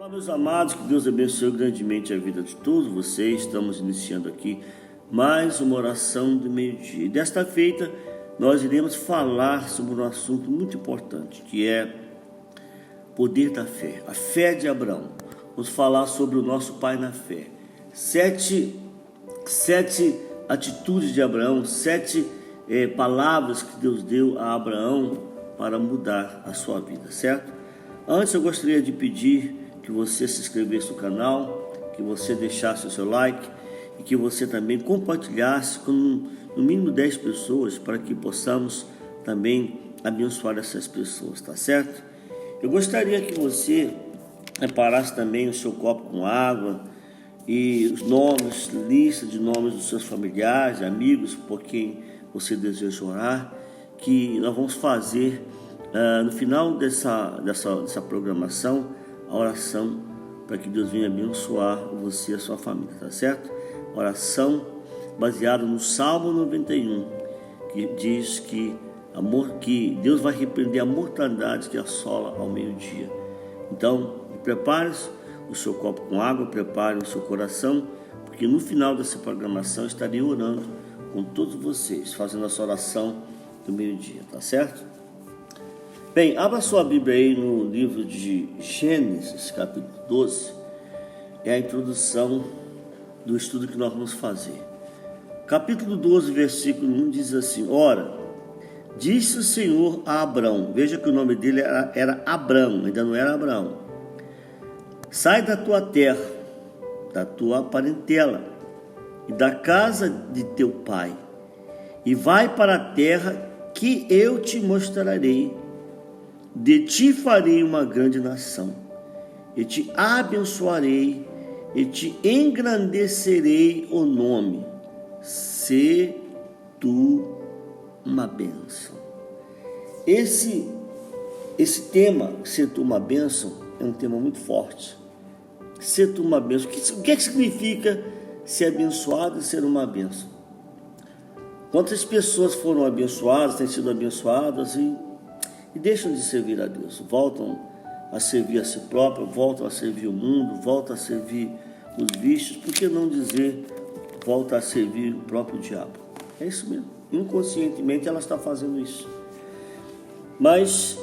Olá, meus amados, que Deus abençoe grandemente a vida de todos vocês. Estamos iniciando aqui mais uma oração do meio-dia. E desta feita, nós iremos falar sobre um assunto muito importante, que é o poder da fé, a fé de Abraão. Vamos falar sobre o nosso pai na fé. Sete atitudes de Abraão, sete palavras que Deus deu a Abraão para mudar a sua vida, certo? Antes eu gostaria de pedir que você se inscrevesse no canal, que você deixasse o seu like e que você também compartilhasse com no mínimo 10 pessoas para que possamos também abençoar essas pessoas, tá certo? Eu gostaria que você preparasse também o seu copo com água e os nomes, lista de nomes dos seus familiares, amigos, por quem você deseja orar, que nós vamos fazer no final dessa programação a oração para que Deus venha abençoar você e a sua família, tá certo? Oração baseada no Salmo 91, que diz que Deus vai repreender a mortandade que assola ao meio-dia. Então, prepare o seu copo com água, prepare o seu coração, porque no final dessa programação estarei orando com todos vocês, fazendo essa oração do meio-dia, tá certo? Bem, abra sua Bíblia aí no livro de Gênesis, capítulo 12, é a introdução do estudo que nós vamos fazer. Capítulo 12, versículo 1 diz assim: Ora, disse o Senhor a Abrão, veja que o nome dele era Abrão, ainda não era Abraão: sai da tua terra, da tua parentela e da casa de teu pai, e vai para a terra que eu te mostrarei. De ti farei uma grande nação, e te abençoarei, e te engrandecerei o nome. Sê tu uma bênção. Esse tema, ser tu uma bênção, é um tema muito forte. Ser tu uma bênção. O que significa ser abençoado e ser uma bênção? Quantas pessoas foram abençoadas, têm sido abençoadas e deixam de servir a Deus, voltam a servir a si próprio, voltam a servir o mundo, voltam a servir os vícios, por que não dizer volta a servir o próprio diabo? É isso mesmo, inconscientemente ela está fazendo isso. Mas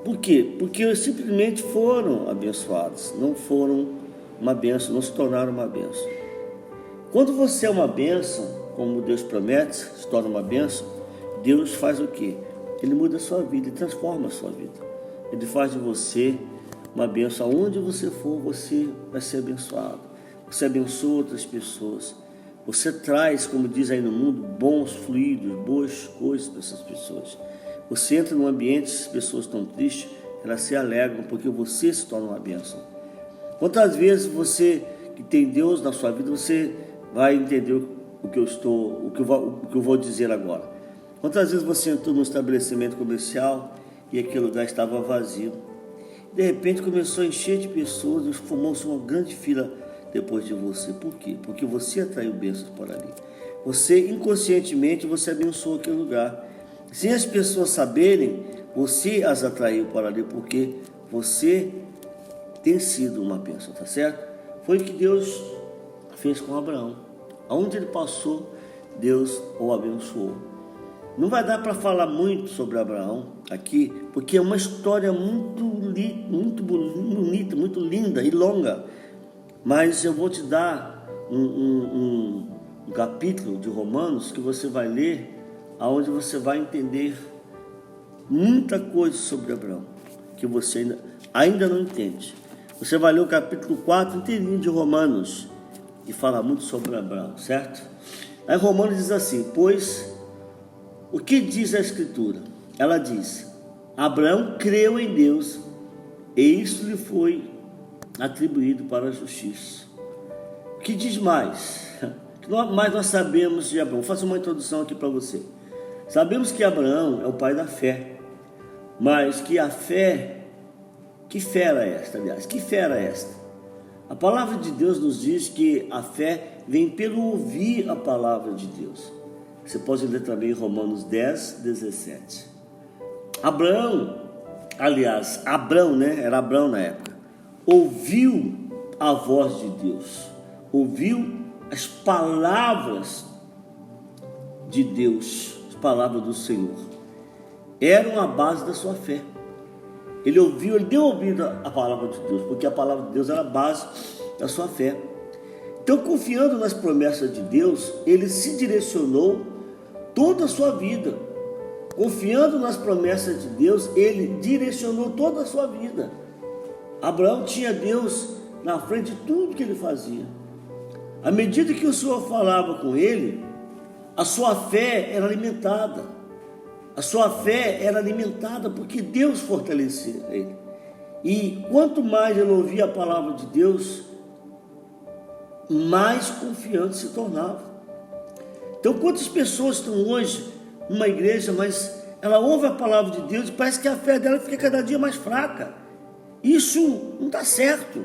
por quê? Porque simplesmente foram abençoados, não foram uma bênção, não se tornaram uma bênção. Quando você é uma bênção, como Deus promete, se torna uma bênção, Deus faz o quê? Ele muda a sua vida, ele transforma a sua vida. Ele faz de você uma bênção. Aonde você for, você vai ser abençoado. Você abençoa outras pessoas. Você traz, como diz aí no mundo, bons fluidos, boas coisas para essas pessoas. Você entra num ambiente, as pessoas estão tristes, elas se alegram porque você se torna uma bênção. Quantas vezes você que tem Deus na sua vida, você vai entender o que eu vou dizer agora. Quantas vezes você entrou num estabelecimento comercial e aquele lugar estava vazio? De repente começou a encher de pessoas e formou-se uma grande fila depois de você. Por quê? Porque você atraiu bênçãos por ali. Você, inconscientemente, você abençoou aquele lugar. Sem as pessoas saberem, você as atraiu por ali, porque você tem sido uma bênção, tá certo? Foi o que Deus fez com Abraão. Aonde ele passou, Deus o abençoou. Não vai dar para falar muito sobre Abraão aqui, porque é uma história muito bonita, muito linda e longa. Mas eu vou te dar um capítulo de Romanos que você vai ler, aonde você vai entender muita coisa sobre Abraão, que você ainda não entende. Você vai ler o capítulo 4 inteirinho de Romanos e fala muito sobre Abraão, certo? Aí Romanos diz assim: pois o que diz a Escritura? Ela diz: Abraão creu em Deus e isso lhe foi atribuído para a justiça. O que diz mais? O que mais nós sabemos de Abraão? Vou fazer uma introdução aqui para você. Sabemos que Abraão é o pai da fé, mas que a fé, que fé era esta, aliás? Que fé era esta? A palavra de Deus nos diz que a fé vem pelo ouvir a palavra de Deus. Você pode ler também Romanos 10, 17. Abraão, aliás, Abrão, né? Era Abrão na época. ouviu a voz de Deus, ouviu as palavras de Deus, as palavras do Senhor, eram a base da sua fé. Ele ouviu, ele deu ouvido à palavra de Deus, porque a palavra de Deus era a base da sua fé. Então, confiando nas promessas de Deus, ele se direcionou toda a sua vida. Confiando nas promessas de Deus, ele direcionou toda a sua vida. Abraão tinha Deus na frente de tudo que ele fazia. À medida que o Senhor falava com ele, a sua fé era alimentada. A sua fé era alimentada porque Deus fortalecia ele. E quanto mais ele ouvia a palavra de Deus, mais confiante se tornava. Então, quantas pessoas estão hoje numa igreja, mas ela ouve a palavra de Deus e parece que a fé dela fica cada dia mais fraca. Isso não está certo.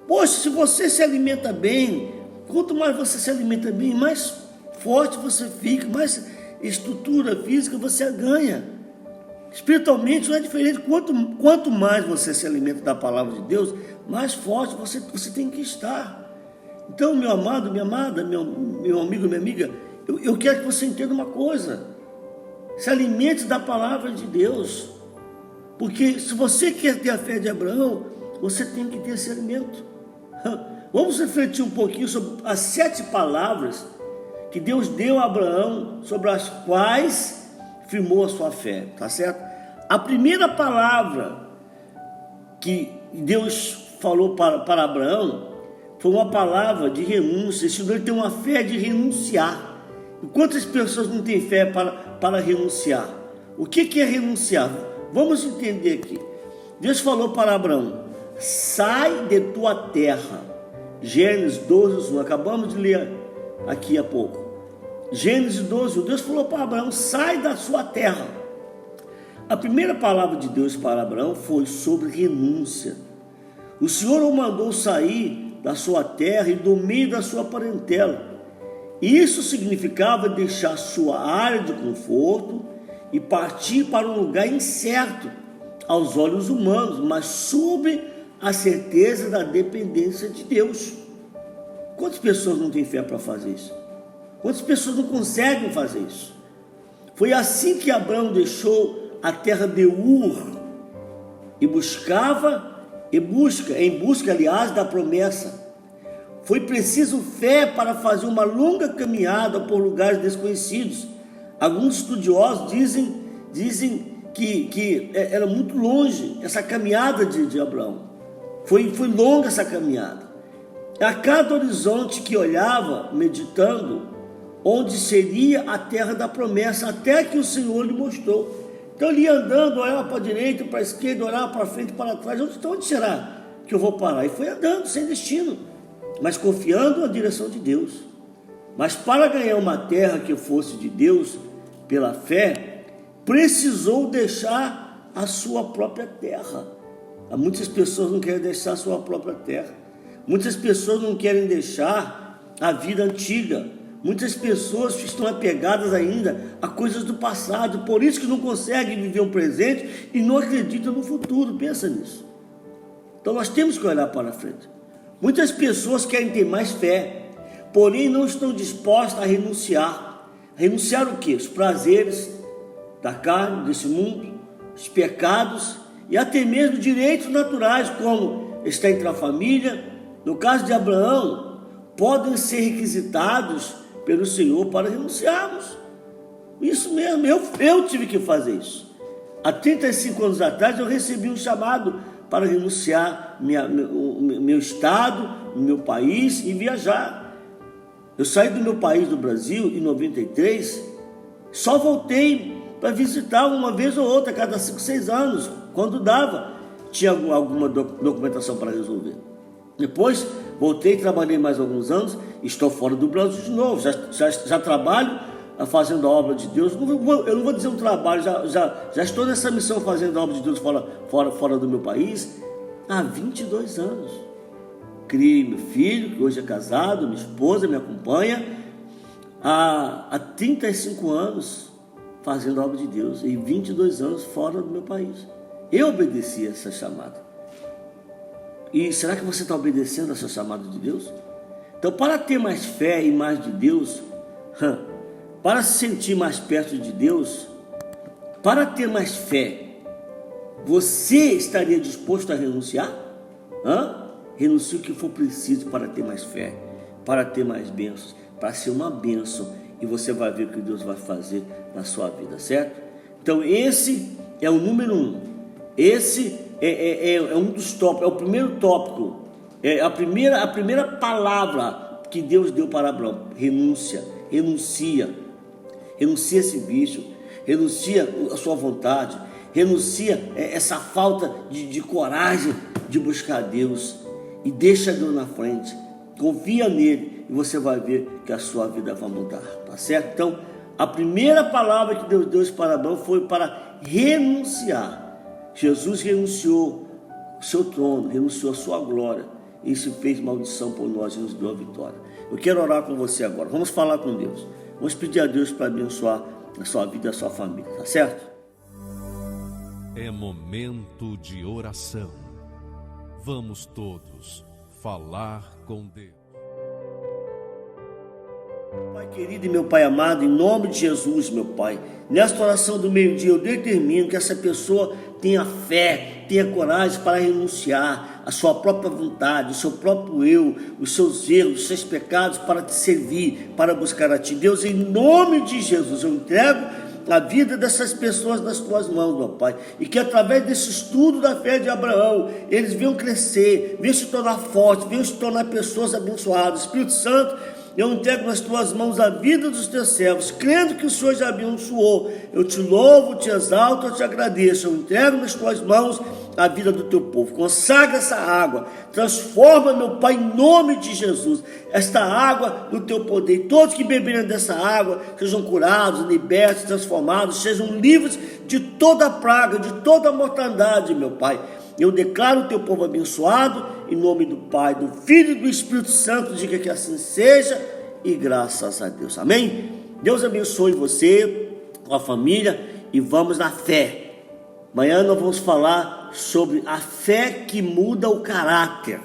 Poxa, se você se alimenta bem, quanto mais você se alimenta bem, mais forte você fica, mais estrutura física você ganha. Espiritualmente não é diferente. Quanto mais você se alimenta da palavra de Deus, mais forte você tem que estar. Então, meu amado, minha amada, meu amigo, minha amiga, eu quero que você entenda uma coisa: se alimente da palavra de Deus, porque se você quer ter a fé de Abraão, você tem que ter esse alimento. Vamos refletir um pouquinho sobre as 7 palavras que Deus deu a Abraão, sobre as quais firmou a sua fé, tá certo? A primeira palavra que Deus falou para Abraão foi uma palavra de renúncia. Esse ele tem uma fé de renunciar. E quantas pessoas não têm fé para renunciar? O que é renunciar? Vamos entender aqui. Deus falou para Abraão: sai de tua terra. Gênesis 12:1, acabamos de ler aqui há pouco. Gênesis 12:1, Deus falou para Abraão: sai da sua terra. A primeira palavra de Deus para Abraão foi sobre renúncia. O Senhor o mandou sair da sua terra e do meio da sua parentela. Isso significava deixar sua área de conforto e partir para um lugar incerto aos olhos humanos, mas sob a certeza da dependência de Deus. Quantas pessoas não têm fé para fazer isso? Quantas pessoas não conseguem fazer isso? Foi assim que Abraão deixou a terra de Ur e em busca, aliás, da promessa. Foi preciso fé para fazer uma longa caminhada por lugares desconhecidos. Alguns estudiosos dizem que era muito longe essa caminhada de Abraão. Foi longa essa caminhada. A cada horizonte que olhava, meditando, onde seria a terra da promessa, até que o Senhor lhe mostrou. Então ele ia andando, olhava para a direita, para a esquerda, olhava para frente, para trás. Onde será que eu vou parar? E foi andando, sem destino, mas confiando na direção de Deus. Mas para ganhar uma terra que fosse de Deus, pela fé, precisou deixar a sua própria terra. Muitas pessoas não querem deixar a sua própria terra. Muitas pessoas não querem deixar a vida antiga. Muitas pessoas estão apegadas ainda a coisas do passado, por isso que não conseguem viver o presente e não acreditam no futuro. Pensa nisso. Então nós temos que olhar para frente. Muitas pessoas querem ter mais fé, porém não estão dispostas a renunciar. Renunciar o quê? Os prazeres da carne, desse mundo, os pecados e até mesmo direitos naturais, como estar entre a família. No caso de Abraão, podem ser requisitados pelo Senhor para renunciarmos. Isso mesmo, eu tive que fazer isso. Há 35 anos atrás eu recebi um chamado para renunciar meu estado, meu país e viajar. Eu saí do meu país, do Brasil, em 93, só voltei para visitar uma vez ou outra, cada 5, 6 anos, quando dava, tinha alguma documentação para resolver. Depois voltei, trabalhei mais alguns anos, estou fora do Brasil de novo, já trabalho fazendo a obra de Deus. Eu não vou dizer um trabalho, já estou nessa missão fazendo a obra de Deus fora do meu país há 22 anos. Criei meu filho, que hoje é casado, minha esposa me acompanha há 35 anos fazendo a obra de Deus e 22 anos fora do meu país. Eu obedeci a essa chamada. E será que você está obedecendo a seu chamado de Deus? Então, para ter mais fé e mais de Deus, para se sentir mais perto de Deus, para ter mais fé, você estaria disposto a renunciar? Renuncie o que for preciso para ter mais fé, para ter mais bênçãos, para ser uma bênção, e você vai ver o que Deus vai fazer na sua vida, certo? Então esse é o número 1, esse é um dos tópicos, é o primeiro tópico, é a primeira palavra que Deus deu para Abraão: renuncia esse vício, renuncia a sua vontade, renuncia essa falta de coragem de buscar Deus, e deixa Deus na frente, confia nele, e você vai ver que a sua vida vai mudar, tá certo? Então, a primeira palavra que Deus deu para Abraão foi para renunciar. Jesus renunciou o seu trono, renunciou a sua glória, e se fez maldição por nós e nos deu a vitória. Eu quero orar com você agora, vamos falar com Deus, vamos pedir a Deus para abençoar a sua vida e a sua família, tá certo? É momento de oração. Vamos todos falar com Deus. Pai querido e meu Pai amado, em nome de Jesus, meu Pai, nesta oração do meio-dia eu determino que essa pessoa tenha fé, tenha coragem para renunciar à sua própria vontade, o seu próprio eu, os seus erros, os seus pecados, para te servir, para buscar a Ti. Deus, em nome de Jesus, eu entrego a vida dessas pessoas nas tuas mãos, meu Pai, e que através desse estudo da fé de Abraão, eles venham crescer, venham se tornar fortes, venham se tornar pessoas abençoadas. Espírito Santo, eu entrego nas tuas mãos a vida dos teus servos, crendo que o Senhor já abençoou. Eu te louvo, te exalto, eu te agradeço. Eu entrego nas tuas mãos a vida do teu povo. Consagra essa água, transforma, meu Pai, em nome de Jesus, esta água no teu poder. E todos que beberem dessa água sejam curados, libertos, transformados, sejam livres de toda praga, de toda mortandade, meu Pai. Eu declaro o teu povo abençoado, em nome do Pai, do Filho e do Espírito Santo. Diga que assim seja, e graças a Deus, amém? Deus abençoe você, a família, e vamos na fé. Amanhã nós vamos falar sobre a fé que muda o caráter.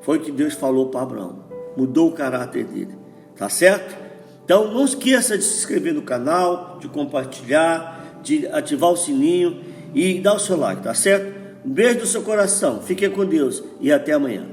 Foi o que Deus falou para Abraão, mudou o caráter dele, tá certo? Então não esqueça de se inscrever no canal, de compartilhar, de ativar o sininho e dar o seu like, tá certo? Um beijo do seu coração, fiquem com Deus e até amanhã.